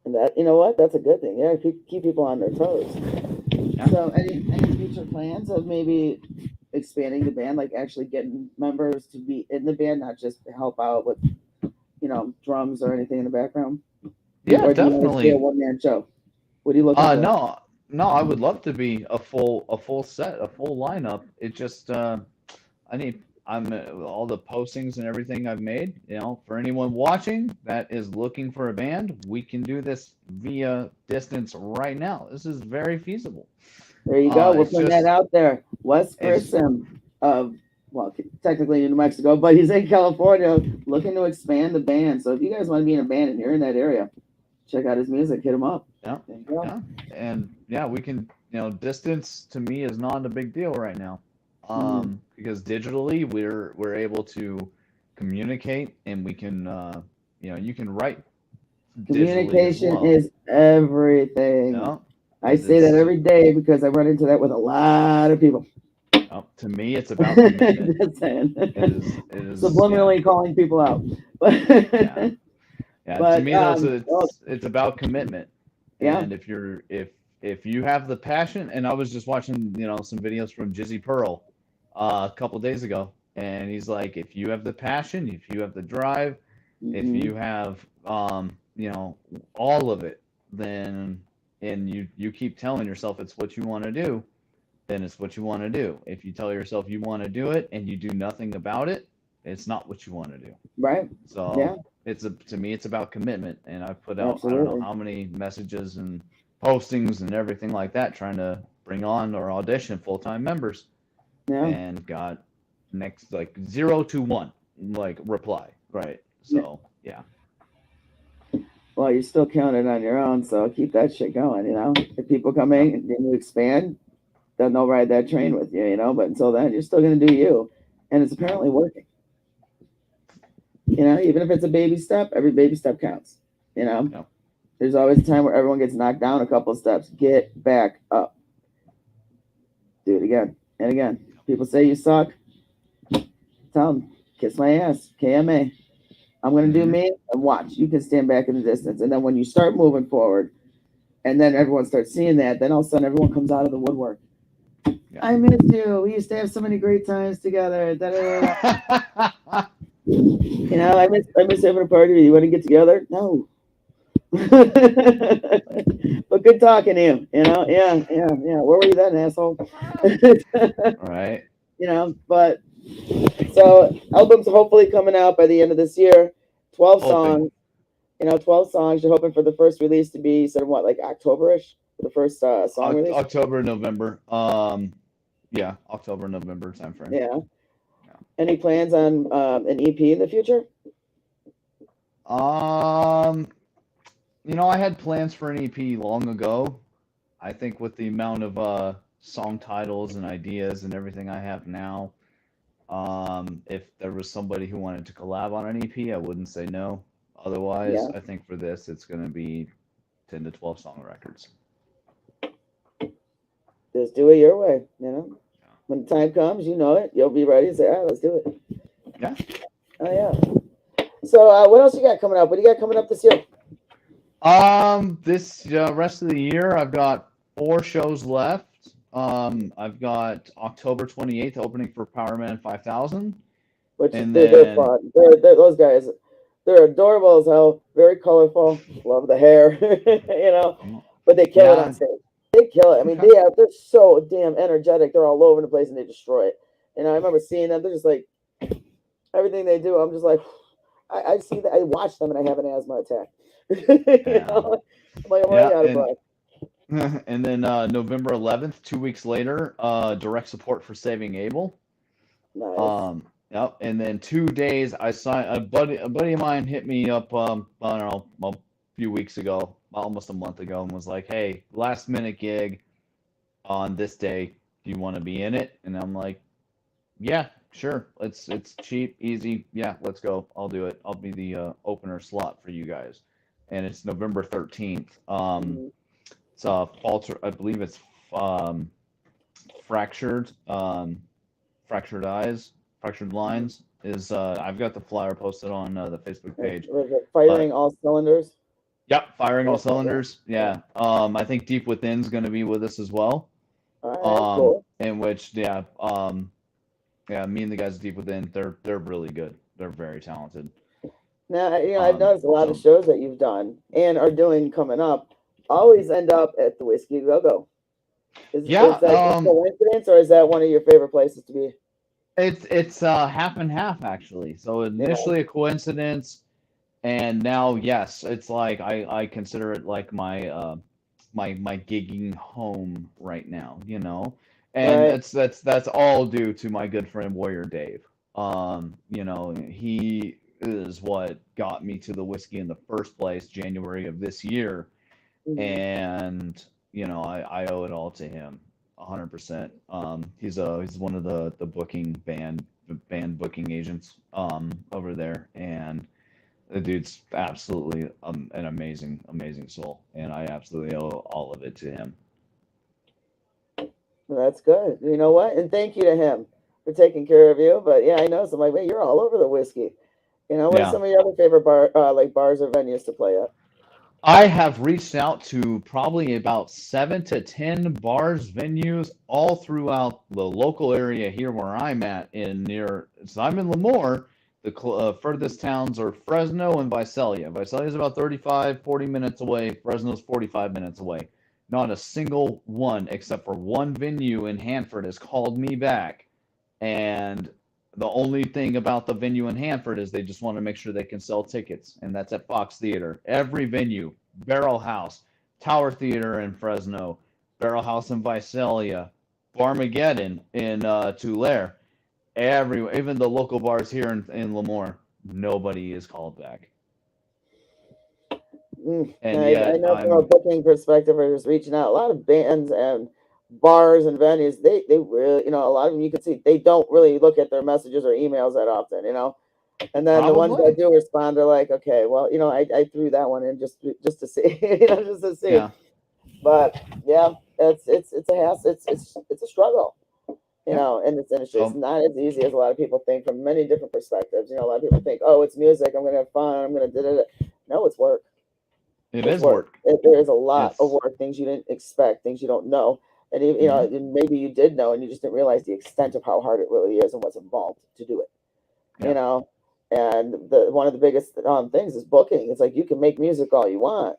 And that, you know what? That's a good thing. Yeah, keep people on their toes. Yeah. So, any future plans of maybe expanding the band, like actually getting members to be in the band, not just to help out with, drums or anything in the background? Yeah, Or do you want to stay a definitely. one-man show? What are you looking for? No, I would love to be a full set, a full lineup. It just I'm all the postings and everything I've made, for anyone watching that is looking for a band, we can do this via distance right now. This is very feasible. There you go. We're It's putting that just out there. Wes it's Grissom of, well, technically in New Mexico, but he's in California looking to expand the band. So if you guys want to be in a band and you're in that area, check out his music, hit him up. yeah, There you go. yeah, and yeah, we can, distance to me is not a big deal right now. Because digitally we're able to communicate, and we can, you can write digitally as Communication well. is everything. No, I say that every day because I run into that with a lot of people. to me, it's about commitment. Just saying. It is, Subliminally calling people out. yeah. Yeah, But to me, it's about commitment. Yeah. And if you have the passion, and I was just watching, some videos from Jizzy Pearl a couple days ago, and he's like, if you have the passion, if you have the drive, if Mhm. you have all of it, then, and you keep telling yourself it's what you want to do, then it's what you want to do. If you tell yourself you want to do it and you do nothing about it, it's not what you want to do. Right. So Yeah. to me, it's about commitment. And I've put out, I don't Absolutely. know how many messages and postings and everything like that, trying to bring on or audition full-time members, Yeah. and got next, like 0 to 1, like, reply. Right. So yeah. Well, you're still counting on your own, so keep that shit going. If people come in and you expand, then they'll ride that train with you. But until then, you're still going to do you, and it's apparently working. Even if it's a baby step, every baby step counts. Yeah. There's always a time where everyone gets knocked down a couple of steps. Get back up. Do it again and again. People say you suck. Tell them, kiss my ass. KMA. I'm going to do me, and watch. You can stand back in the distance. And then when you start moving forward, and then everyone starts seeing that, then all of a sudden everyone comes out of the woodwork. Yeah. I miss you. We used to have so many great times together. I miss having a party. You want to get together? No. But good talking to you. Yeah. Where were you then, asshole? Right. But so albums hopefully coming out by the end of this year. 12 Hoping. songs. 12 songs. You're hoping for the first release to be sort of what, like October-ish for the first song release? October, November. Yeah, October, November timeframe. Yeah. Any plans on an EP in the future? I had plans for an EP long ago. I think with the amount of song titles and ideas and everything I have now, if there was somebody who wanted to collab on an EP, I wouldn't say no. Otherwise, Yeah. I think for this, it's going to be 10 to 12 song records. Just do it your way. When the time comes, you'll be ready to say, all right, let's do it. Yeah. Oh, yeah. So what else you got coming up? What do you got coming up this year? This rest of the year, I've got 4 shows left. I've got October 28th opening for Powerman 5000. Which And they're then fun. Those guys, they're adorable as hell. Very colorful. Love the hair, But they kill it on yeah, stage. They kill it. I mean, okay. they're so damn energetic. They're all over the place and they destroy it. I remember seeing them. They're just like everything they do. I'm just like, I see that. I watch them and I have an asthma attack. Yeah. I'm like, I'm Yeah, running out of breath. and then November 11th, 2 weeks later, direct support for Saving Abel. Nice. Yep. And then 2 days, I signed a buddy of mine hit me up. I don't know, a few weeks ago, almost a month ago, and was like, "Hey, last minute gig on this day. Do you want to be in it?" And I'm like, "Yeah, sure. It's cheap, easy. Yeah, let's go. I'll do it. I'll be the opener slot for you guys." And it's November 13th. Mhm. It's Falter. I believe it's um, fractured. Fractured eyes, fractured lines is I've got the flyer posted on the Facebook page. Was it firing But all cylinders? yep, firing all Okay, cylinders. yeah. Yeah. I think Deep Within's going to be with us as well. All right, cool. In which yeah, me and the guys at Deep Within, they're really good. They're very talented. Now, I've noticed a lot of So shows that you've done and are doing coming up always end up at the Whiskey Go Go. Is yeah, that just a coincidence, or is that one of your favorite places to be? it's half and half actually. So initially a coincidence, and now yes, it's like I consider it like my my gigging home right now, and Right. that's all due to my good friend Warrior Dave. He is what got me to the whiskey in the first place, January of this year, Mhm. and I owe it all to him, 100%. He's one of the booking band booking agents over there, and the dude's absolutely an amazing soul, and I absolutely owe all of it to him. Well, that's good. You know what? And thank you to him for taking care of you. But yeah, I know. So I'm like, man, you're all over the whiskey. What are Yeah. some of your other favorite like bars or venues to play at? I have reached out to probably about 7 to 10 bars, venues, all throughout the local area here where I'm at. So I'm in Lemoore. The furthest towns are Fresno and Visalia. Visalia is about 35, 40 minutes away. Fresno's 45 minutes away. Not a single one, except for one venue in Hanford, has called me back. And the only thing about the venue in Hanford is they just want to make sure they can sell tickets, and that's at Fox Theater. Every venue, Barrel House, Tower Theater in Fresno, Barrel House in Visalia, Barmageddon in Tulare, even the local bars here in Lemoore, nobody is called back. And I yet know from a booking perspective, or just reaching out, a lot of bands and bars and venues, they really, a lot of them you can see they don't really look at their messages or emails that often, And then the ones that probably, do respond are like, okay, well, I threw that one in just to see, just to see. yeah, But yeah, it's a hassle. It's a struggle, yeah. in this industry. It's So not as easy as a lot of people think from many different perspectives. A lot of people think, oh, it's music. I'm gonna have fun. I'm gonna do it. No, it's work. it It's is work. work. There is a lot of It's work. Things you didn't expect. Things you don't know. And mhm, and maybe you did know, and you just didn't realize the extent of how hard it really is and what's involved to do it. You yeah, know, and the one of the biggest things is booking. It's like you can make music all you want,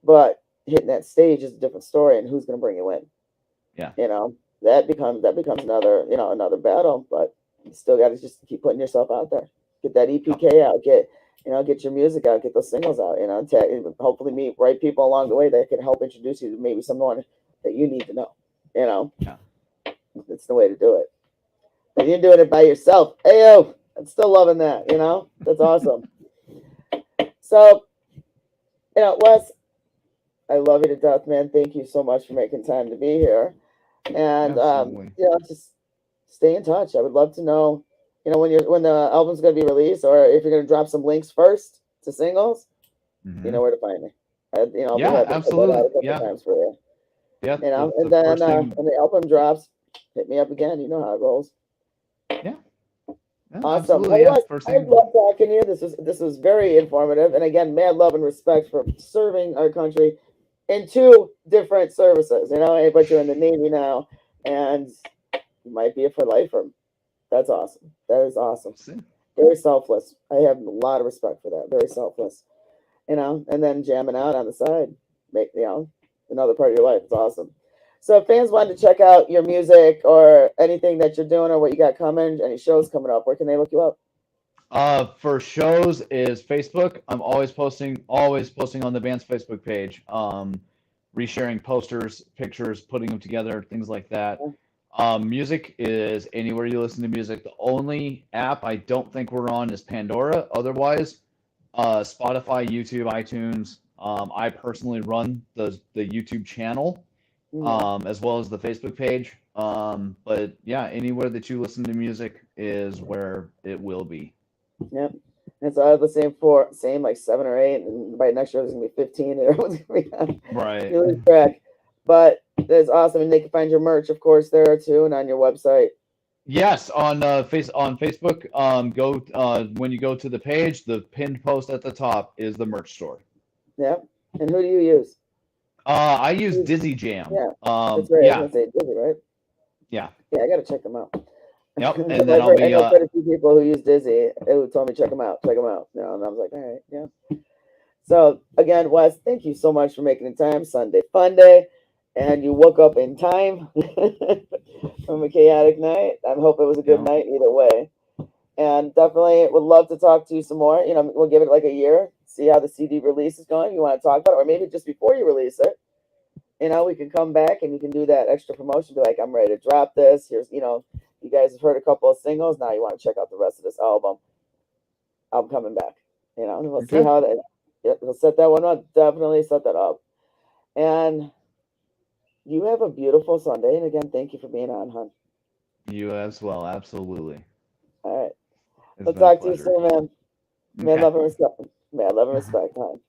but hitting that stage is a different story, and who's going to bring you in? yeah, That becomes another battle. But you still got to just keep putting yourself out there. Get that EPK out. Get your music out. Get those singles out. Hopefully meet right people along the way that can help introduce you to maybe someone that you need to know. yeah. It's the way to do it. And you're doing it by yourself. Ayo, I'm still loving that. That's awesome. So, Wes, I love you to death, man. Thank you so much for making time to be here. And Absolutely. just stay in touch. I would love to know, when the album's gonna be released, or if you're gonna drop some links first to singles, you know Hmm. where to find me. I'll be Yeah, happy to put that out absolutely. a couple Yeah, times for you. yeah. And The then first thing. when the album drops, hit me up again. You know how it rolls. Yeah, yeah, Awesome. absolutely. Well, Yeah, Wes, first I thing. love talking to you. This was very informative, and again, mad love and respect for serving our country in two different services, but you're in the Navy now, and you might be a for lifer. That's awesome. That is awesome. See? Very selfless. I have a lot of respect for that. Very selfless. And then jamming out on the side, make another part of your life. It's awesome. So if fans wanted to check out your music or anything that you're doing or what you got coming, any shows coming up, where can they look you up? For shows is Facebook. I'm always posting on the band's Facebook page. Resharing posters, pictures, putting them together, things like that. Music is anywhere you listen to music. The only app I don't think we're on is Pandora. Otherwise, Spotify, YouTube, iTunes. I personally run the YouTube channel, as well as the Facebook page. But yeah, anywhere that you listen to music is where it will be. Yep. And so I have the same like 7 or 8, and by next year there's gonna be 15, and everyone's gonna be on Right. you lose track. But that's awesome, and they can find your merch, of course, there too, and on your website. Yes, on Facebook. Go when you go to the page, the pinned post at the top is the merch store. Yep. And who do you use? I use Dizzy Jam. Yeah, that's right. I Yeah, was gonna say Dizzy, right? yeah, Yeah, I gotta check them out. yep. And Because then I'll I be know quite a few people who use Dizzy who told me check them out. And I was like, all right, yeah. So again, Wes, thank you so much for making the time. Sunday fun day, and you woke up in time from a chaotic night. I hope it was a good night either way. And definitely would love to talk to you some more. We'll give it like a year, see how the CD release is going. You want to talk about it, or maybe just before you release it, we can come back and you can do that extra promotion. Be like, I'm ready to drop this. Here's, you guys have heard a couple of singles. Now you want to check out the rest of this album. I'm coming back. And we'll see how that. We'll set that one up. Definitely set that up. And you have a beautiful Sunday. And again, thank you for being on, hon. You as well, absolutely. All right. It's We'll been a talk to you pleasure. soon, man. May I Okay. love and respect. May I love and respect, hon.